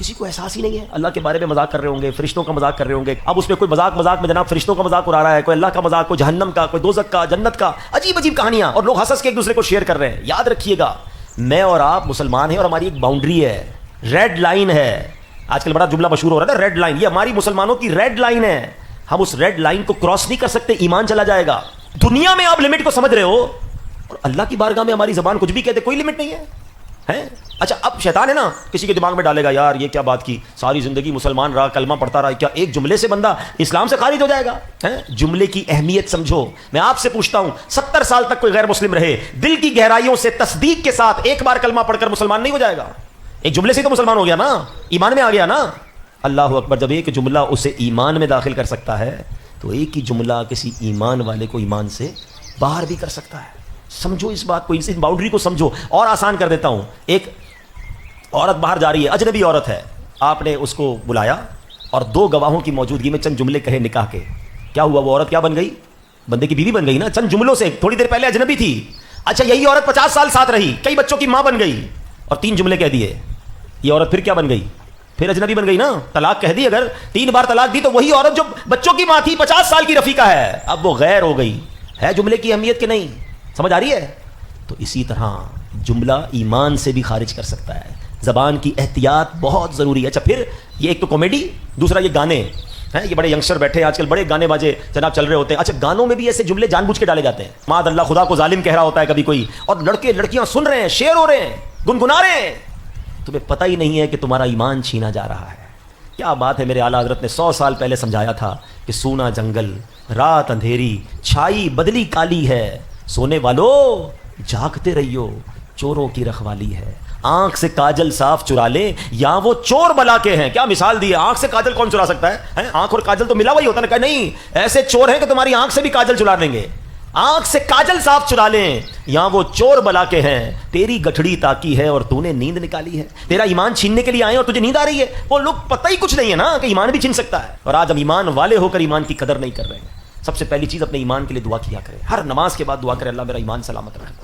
کسی کو احساس ہی نہیں ہے. اللہ کے بارے میں مذاق کر رہے ہوں گے, فرشتوں کا مذاق کر رہے ہوں گے. اب اس میں کوئی مذاق میں جناب فرشتوں کا مذاق اڑا رہا ہے, کوئی اللہ کا مذاق, کوئی جہنم کا, کوئی دوزخ کا, جنت کا, عجیب عجیب کہانیاں, اور لوگ ہنس کے ایک دوسرے کو شیئر کر رہے ہیں. یاد رکھیے گا, میں اور آپ مسلمان ہیں اور ہماری ایک باؤنڈری ہے, ریڈ لائن ہے. آج کل بڑا جملہ مشہور ہو رہا ہے نا, ریڈ لائن. یہ ہماری مسلمانوں کی ریڈ لائن ہے. ہم اس ریڈ لائن کو کراس نہیں کر سکتے, ایمان چلا جائے گا. دنیا میں آپ لمٹ کو سمجھ رہے ہو, اور اللہ کی بارگاہ میں ہماری زبان کچھ بھی کہتے, کوئی لمٹ نہیں ہے. اچھا اب شیطان ہے نا, کسی کے دماغ میں ڈالے گا یار یہ کیا بات کی, ساری زندگی مسلمان رہا, کلمہ پڑھتا رہا, کیا ایک جملے سے بندہ اسلام سے خارج ہو جائے گا؟ جملے کی اہمیت سمجھو. میں آپ سے پوچھتا ہوں, 70 سال تک کوئی غیر مسلم رہے, دل کی گہرائیوں سے تصدیق کے ساتھ ایک بار کلمہ پڑھ کر مسلمان نہیں ہو جائے گا؟ ایک جملے سے تو مسلمان ہو گیا نا, ایمان میں آ گیا نا. اللہ اکبر. جب ایک جملہ اسے ایمان میں داخل کر سکتا ہے تو ایک ہی جملہ کسی ایمان والے کو ایمان سے باہر بھی کر سکتا ہے. سمجھو اس بات کو, اس باؤنڈری کو سمجھو. اور آسان کر دیتا ہوں, ایک عورت باہر جا رہی ہے, اجنبی عورت ہے, آپ نے اس کو بلایا اور 2 گواہوں کی موجودگی میں چند جملے کہے نکاح کے. کیا ہوا, وہ عورت کیا بن گئی؟ بندے کی بیوی بن گئی نا, چند جملوں سے. تھوڑی دیر پہلے اجنبی تھی. اچھا یہی عورت 50 سال ساتھ رہی, کئی بچوں کی ماں بن گئی, اور 3 جملے کہہ دیے. یہ عورت پھر کیا بن گئی؟ پھر اجنبی بن گئی نا. طلاق کہہ دی, اگر 3 بار طلاق دی تو وہی عورت جو بچوں کی ماں تھی 50 سال کی رفیقہ ہے, اب وہ غیر ہو گئی. ہے جملے کی اہمیت کہ نہیں؟ سمجھ آ رہی ہے؟ تو اسی طرح جملہ ایمان سے بھی خارج کر سکتا ہے. زبان کی احتیاط بہت ضروری ہے. اچھا پھر یہ ایک تو کامیڈی, دوسرا یہ گانے ہیں. یہ بڑے ینگسٹر بیٹھے ہیں آج کل, بڑے گانے باجے جناب چل رہے ہوتے ہیں. اچھا گانوں میں بھی ایسے جملے جان بوجھ کے ڈالے جاتے ہیں. معاذ اللہ, خدا کو ظالم کہہ رہا ہوتا ہے کبھی کوئی, اور لڑکے لڑکیاں سن رہے ہیں, شعر ہو رہے ہیں, گنگنا رہے ہیں. تمہیں پتہ ہی نہیں ہے کہ تمہارا ایمان چھینا جا رہا ہے. کیا بات ہے, میرے اعلیٰ حضرت نے 100 سال پہلے سمجھایا تھا کہ سونا جنگل, رات اندھیری, چھائی بدلی کالی ہے, سونے والو جاگتے رہیو, چوروں کی رکھوالی ہے. آنکھ سے کاجل صاف چرا لے یا وہ چور بلا کے ہیں. کیا مثال دی ہے, آنکھ سے کاجل کون چرا سکتا ہے؟ آنکھ اور کاجل تو ملا ہوا ہی ہوتا ہے. کہ نہیں, ایسے چور ہیں کہ تمہاری آنکھ سے بھی کاجل چرا لیں گے. آنکھ سے کاجل صاف چرا لیں یا وہ چور بلا کے ہیں. تیری گٹھڑی تاکی ہے اور تو نے نیند نکالی ہے. تیرا ایمان چھیننے کے لیے آئے اور تجھے نیند آ رہی ہے. وہ لوگ پتہ ہی کچھ نہیں ہے نا کہ ایمان بھی چھین سکتا ہے. اور آج ہم ایمان والے ہو کر ایمان کی قدر نہیں کر رہے ہیں. سب سے پہلی چیز اپنے ایمان کے لیے دعا کیا کریں. ہر نماز کے بعد دعا کریں, اللہ میرا ایمان سلامت رکھے.